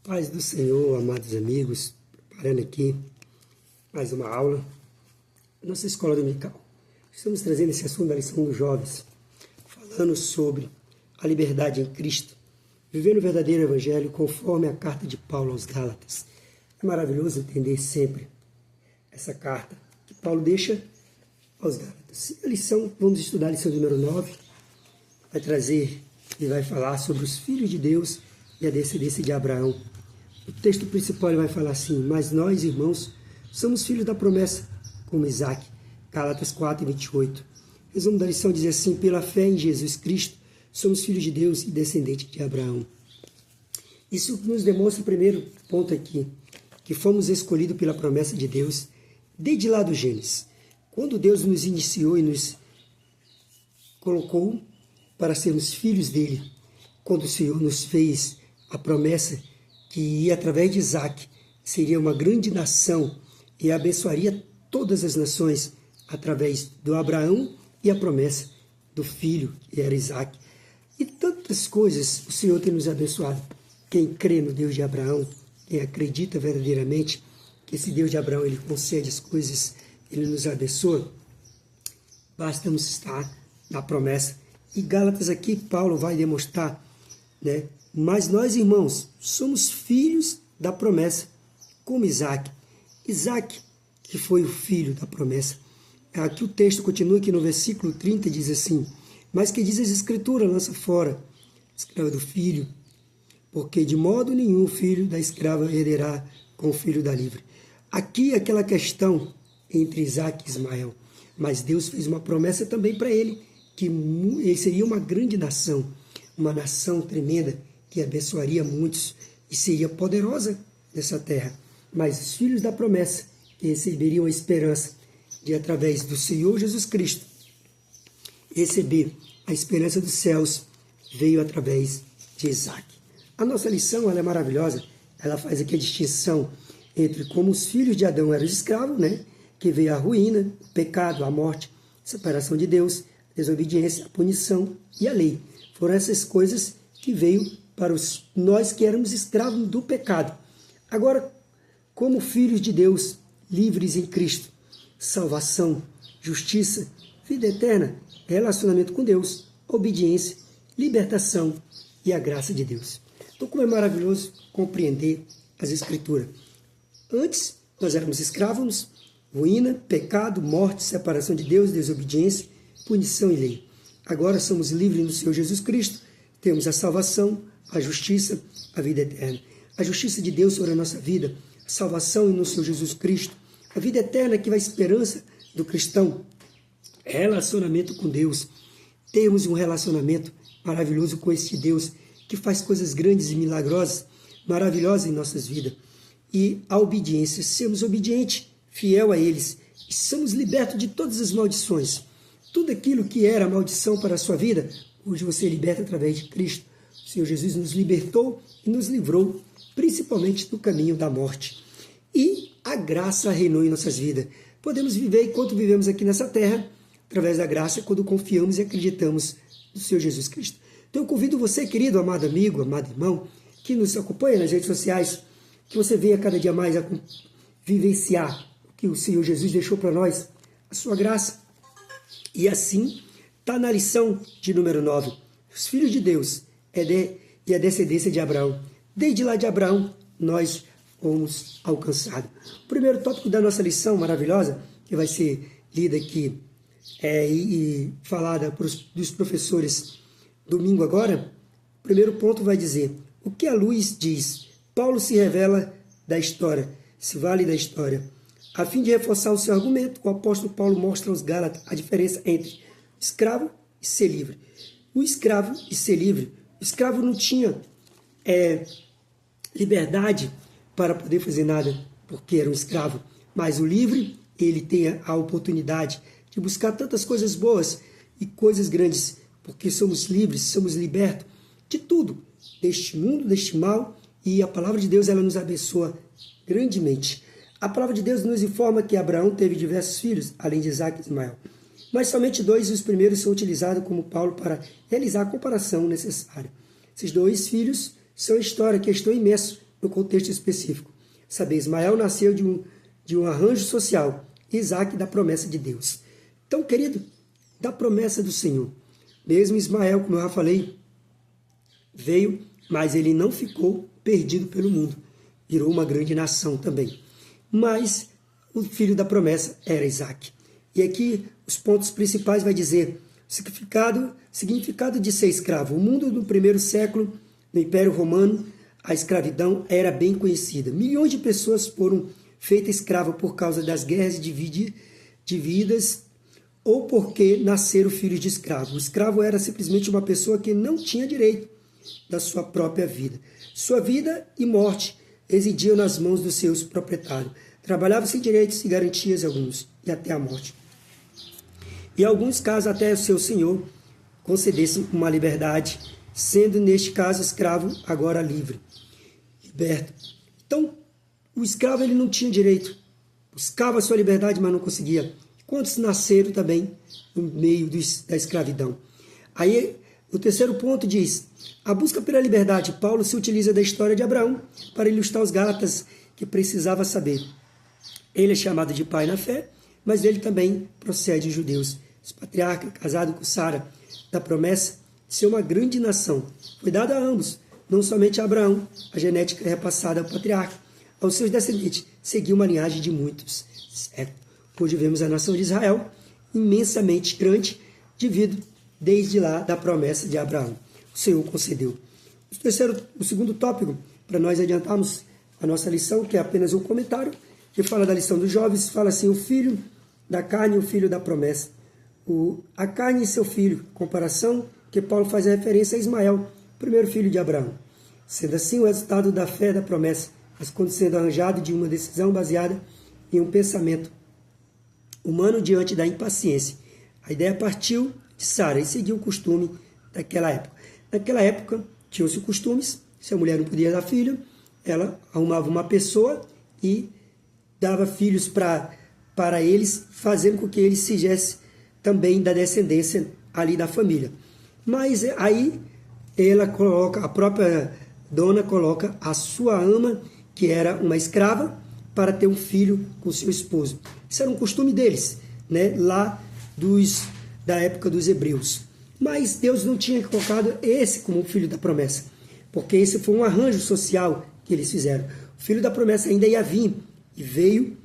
Paz do Senhor, amados amigos, preparando aqui mais uma aula da nossa escola dominical. Estamos trazendo esse assunto da lição dos jovens, falando sobre a liberdade em Cristo, vivendo o verdadeiro evangelho conforme a carta de Paulo aos Gálatas. É maravilhoso entender sempre essa carta que Paulo deixa aos Gálatas. A lição, vamos estudar a lição número 9, vai trazer e vai falar sobre os filhos de Deus e a descendência de Abraão. O texto principal ele vai falar assim: mas nós, irmãos, somos filhos da promessa, como Isaac. Gálatas 4, 28. Resumo da lição diz assim: pela fé em Jesus Cristo, somos filhos de Deus e descendentes de Abraão. Isso nos demonstra o primeiro ponto aqui, que fomos escolhidos pela promessa de Deus desde lá do Gênesis. Quando Deus nos iniciou e nos colocou para sermos filhos dele, quando o Senhor nos fez a promessa que através de Isaac seria uma grande nação e abençoaria todas as nações através do Abraão e a promessa do filho, que era Isaac. E tantas coisas o Senhor tem nos abençoado. Quem crê no Deus de Abraão, quem acredita verdadeiramente que esse Deus de Abraão ele concede as coisas, ele nos abençoa, basta nos estar na promessa. E Gálatas aqui, Paulo vai demonstrar, né? Mas nós, irmãos, somos filhos da promessa, como Isaac. Isaac, que foi o filho da promessa. Aqui o texto continua aqui no versículo 30, diz assim: mas que diz as Escrituras, lança fora a escrava do filho, porque de modo nenhum o filho da escrava herderá com o filho da livre. Aqui aquela questão entre Isaac e Ismael. Mas Deus fez uma promessa também para ele, que ele seria uma grande nação, uma nação tremenda, que abençoaria muitos e seria poderosa nessa terra. Mas os filhos da promessa, que receberiam a esperança de, através do Senhor Jesus Cristo, receber a esperança dos céus, veio através de Isaac. A nossa lição ela é maravilhosa, ela faz aqui a distinção entre como os filhos de Adão eram escravos, né? Que veio a ruína, o pecado, a morte, a separação de Deus, a desobediência, a punição e a lei. Foram essas coisas que veio para nós que éramos escravos do pecado. Agora, como filhos de Deus, livres em Cristo, salvação, justiça, vida eterna, relacionamento com Deus, obediência, libertação e a graça de Deus. Então, como é maravilhoso compreender as Escrituras. Antes, nós éramos escravos, ruína, pecado, morte, separação de Deus, desobediência, punição e lei. Agora somos livres no Senhor Jesus Cristo, temos a salvação, a justiça, a vida eterna. A justiça de Deus sobre a nossa vida, a salvação no Senhor Jesus Cristo, a vida eterna que vai a esperança do cristão, relacionamento com Deus. Temos um relacionamento maravilhoso com este Deus que faz coisas grandes e milagrosas, maravilhosas em nossas vidas. E a obediência, sermos obedientes, fiel a eles, e somos libertos de todas as maldições. Tudo aquilo que era maldição para a sua vida, hoje você é liberta através de Cristo. O Senhor Jesus nos libertou e nos livrou, principalmente do caminho da morte. E a graça reinou em nossas vidas. Podemos viver enquanto vivemos aqui nessa terra, através da graça, quando confiamos e acreditamos no Senhor Jesus Cristo. Então eu convido você, querido, amado amigo, amado irmão, que nos acompanha nas redes sociais, que você venha cada dia mais a vivenciar o que o Senhor Jesus deixou para nós, a sua graça. E assim, está na lição de número 9. Os filhos de Deus e a descendência de Abraão. Desde lá de Abraão, nós fomos alcançados. O primeiro tópico da nossa lição maravilhosa, que vai ser lida aqui e falada dos professores domingo agora, o primeiro ponto vai dizer: o que a luz diz? Paulo se revela da história, se vale da história. A fim de reforçar o seu argumento, o apóstolo Paulo mostra aos Gálatas a diferença entre escravo e ser livre. O escravo e ser livre. O escravo não tinha liberdade para poder fazer nada, porque era um escravo. Mas o livre, ele tem a oportunidade de buscar tantas coisas boas e coisas grandes, porque somos livres, somos libertos de tudo, deste mundo, deste mal, e a palavra de Deus ela nos abençoa grandemente. A palavra de Deus nos informa que Abraão teve diversos filhos, além de Isaac e Ismael. Mas somente dois dos primeiros são utilizados como Paulo para realizar a comparação necessária. Esses dois filhos são a história que estou imerso no contexto específico. Saber, Ismael nasceu de um arranjo social, Isaac da promessa de Deus. Então, querido, da promessa do Senhor. Mesmo Ismael, como eu já falei, veio, mas ele não ficou perdido pelo mundo. Virou uma grande nação também. Mas o filho da promessa era Isaac. E aqui os pontos principais vai dizer o significado de ser escravo. O mundo no primeiro século, no Império Romano, a escravidão era bem conhecida. Milhões de pessoas foram feitas escravas por causa das guerras divididas ou porque nasceram filhos de escravo. O escravo era simplesmente uma pessoa que não tinha direito da sua própria vida. Sua vida e morte residiam nas mãos dos seus proprietários. Trabalhava sem direitos e garantias alguns, e até a morte. Em alguns casos, até o seu senhor concedesse uma liberdade, sendo, neste caso, escravo, agora livre, liberto. Então, o escravo ele não tinha direito. Buscava a sua liberdade, mas não conseguia. Quantos nasceram também no meio da escravidão? Aí, o terceiro ponto diz, a busca pela liberdade. Paulo se utiliza da história de Abraão para ilustrar os Gálatas que precisava saber. Ele é chamado de pai na fé, mas ele também procede de judeus. Esse patriarca, casado com Sara, da promessa de ser uma grande nação, foi dada a ambos, não somente a Abraão, a genética é repassada ao patriarca, aos seus descendentes, seguiu uma linhagem de muitos. Certo? Hoje vemos a nação de Israel imensamente grande, devido desde lá da promessa de Abraão. O Senhor concedeu. O segundo tópico, para nós adiantarmos a nossa lição, que é apenas um comentário, que fala da lição dos jovens, fala assim, o filho da carne e o filho da promessa. A carne e seu filho, comparação que Paulo faz a referência a Ismael, primeiro filho de Abraão. Sendo assim o resultado da fé da promessa, mas quando sendo arranjado de uma decisão baseada em um pensamento humano diante da impaciência. A ideia partiu de Sara e seguiu o costume daquela época. Naquela época, tinham-se costumes, se a mulher não podia dar filho, ela arrumava uma pessoa e dava filhos para eles, fazendo com que eles fizessem também da descendência ali da família. Mas aí ela coloca, a própria dona coloca a sua ama, que era uma escrava, para ter um filho com seu esposo. Isso era um costume deles, né? Lá da época dos hebreus. Mas Deus não tinha colocado esse como o filho da promessa, porque esse foi um arranjo social que eles fizeram. O filho da promessa ainda ia vir, e veio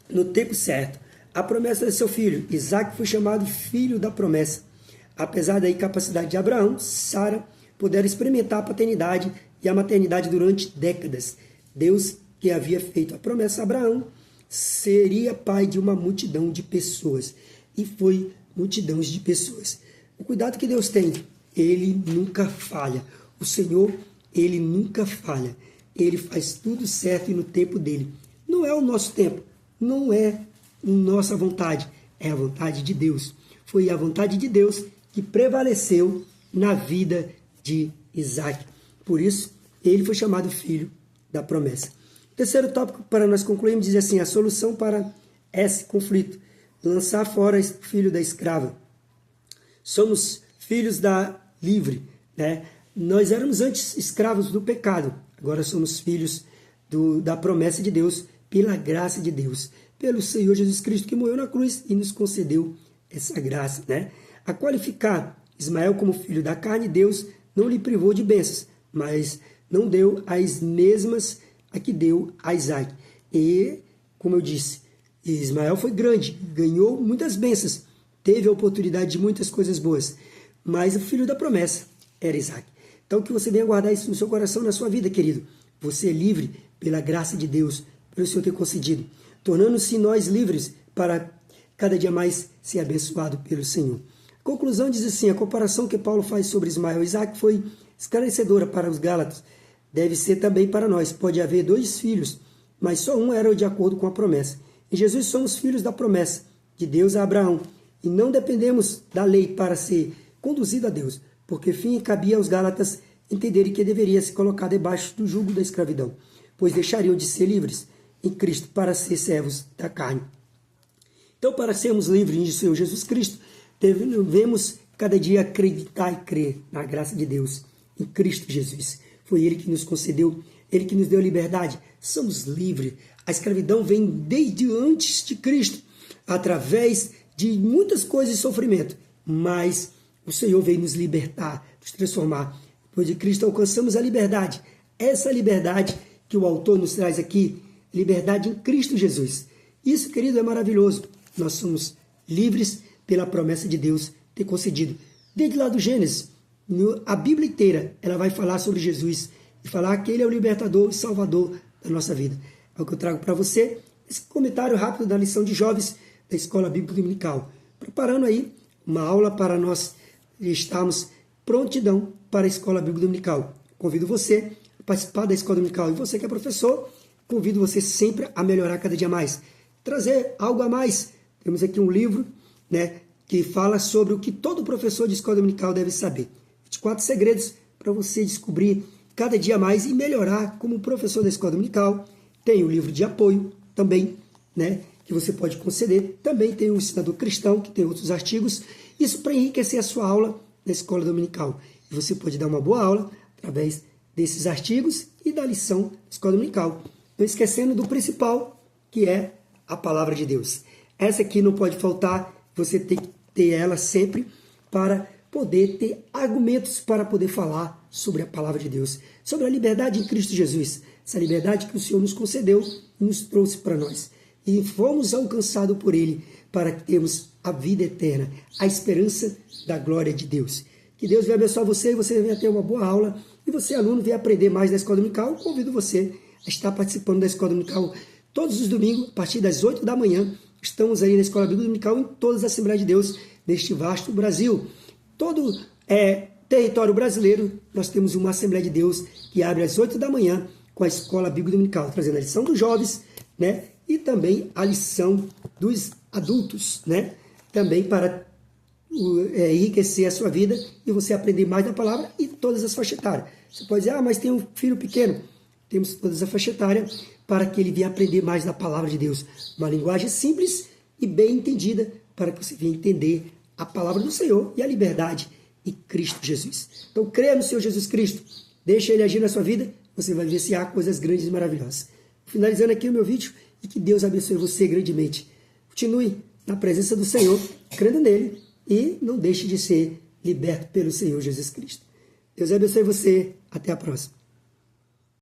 no tempo certo. A promessa de seu filho, Isaac, foi chamado filho da promessa. Apesar da incapacidade de Abraão, Sara puderam experimentar a paternidade e a maternidade durante décadas. Deus, que havia feito a promessa a Abraão, seria pai de uma multidão de pessoas. E foi multidões de pessoas. O cuidado que Deus tem, ele nunca falha. O Senhor, ele nunca falha. Ele faz tudo certo e no tempo dele. Não é o nosso tempo, não é a nossa vontade, é a vontade de Deus. Foi a vontade de Deus que prevaleceu na vida de Isaac. Por isso, ele foi chamado filho da promessa. O terceiro tópico, para nós concluirmos, diz assim, a solução para esse conflito, lançar fora o filho da escrava. Somos filhos da livre, né? Nós éramos antes escravos do pecado, agora somos filhos da promessa de Deus, pela graça de Deus, pelo Senhor Jesus Cristo, que morreu na cruz e nos concedeu essa graça, né? A qualificar Ismael como filho da carne, Deus não lhe privou de bênçãos, mas não deu as mesmas a que deu a Isaac. E, como eu disse, Ismael foi grande, ganhou muitas bênçãos, teve a oportunidade de muitas coisas boas, mas o filho da promessa era Isaac. Então, que você venha guardar isso no seu coração, na sua vida, querido. Você é livre pela graça de Deus, pelo Senhor ter concedido, tornando-se nós livres para cada dia mais ser abençoado pelo Senhor. A conclusão diz assim, a comparação que Paulo faz sobre Ismael e Isaac foi esclarecedora para os Gálatas. Deve ser também para nós. Pode haver 2 filhos, mas só um era de acordo com a promessa. Em Jesus somos filhos da promessa de Deus a Abraão e não dependemos da lei para ser conduzido a Deus, porque fim cabia aos Gálatas entenderem que deveria se colocar debaixo do jugo da escravidão, pois deixariam de ser livres em Cristo para ser servos da carne. Então, para sermos livres em Senhor Jesus Cristo, devemos cada dia acreditar e crer na graça de Deus em Cristo Jesus. Foi Ele que nos concedeu Ele que nos deu a liberdade. Somos livres. A escravidão vem desde antes de Cristo, através de muitas coisas de sofrimento. Mas o Senhor veio nos libertar, nos transformar. Depois de Cristo alcançamos a liberdade. Essa liberdade que o autor nos traz aqui, liberdade em Cristo Jesus. Isso, querido, é maravilhoso. Nós somos livres pela promessa de Deus ter concedido. Desde lá do Gênesis, a Bíblia inteira, ela vai falar sobre Jesus e falar que Ele é o libertador e salvador da nossa vida. É o que eu trago para você, esse comentário rápido da lição de jovens da Escola Bíblica Dominical. Preparando aí uma aula para nós estarmos prontidão para a Escola Bíblica Dominical. Convido você a participar da Escola Dominical. E você que é professor, convido você sempre a melhorar cada dia mais. Trazer algo a mais. Temos aqui um livro, que fala sobre o que todo professor de escola dominical deve saber. 24 segredos para você descobrir cada dia mais e melhorar como professor da escola dominical. Tem o livro de apoio também, que você pode conceder. Também tem o Ensinador Cristão, que tem outros artigos. Isso para enriquecer a sua aula na escola dominical. E você pode dar uma boa aula através desses artigos e da lição da escola dominical. Não esquecendo do principal, que é a palavra de Deus. Essa aqui não pode faltar, você tem que ter ela sempre para poder ter argumentos para poder falar sobre a palavra de Deus, sobre a liberdade em Cristo Jesus, essa liberdade que o Senhor nos concedeu e nos trouxe para nós. E fomos alcançados por Ele para termos a vida eterna, a esperança da glória de Deus. Que Deus venha abençoar você e você venha ter uma boa aula. E você, aluno, venha aprender mais da Escola Dominical. Convido você a estar participando da Escola Dominical todos os domingos, a partir das 8 da manhã. Estamos aí na Escola Bíblica Dominical em todas as Assembleias de Deus neste vasto Brasil. Todo território brasileiro, nós temos uma Assembleia de Deus que abre às 8 da manhã com a Escola Bíblica Dominical, trazendo a lição dos jovens, e também a lição dos adultos, também para enriquecer a sua vida e você aprender mais da palavra e todas as faixas etárias. Você pode dizer, mas tem um filho pequeno. Temos todas as faixas etárias para que ele venha aprender mais da palavra de Deus. Uma linguagem simples e bem entendida para que você venha entender a palavra do Senhor e a liberdade em Cristo Jesus. Então, creia no Senhor Jesus Cristo. Deixa Ele agir na sua vida. Você vai vivenciar coisas grandes e maravilhosas. Finalizando aqui o meu vídeo e que Deus abençoe você grandemente. Continue na presença do Senhor, crendo nele e não deixe de ser liberto pelo Senhor Jesus Cristo. Deus abençoe você. Até a próxima.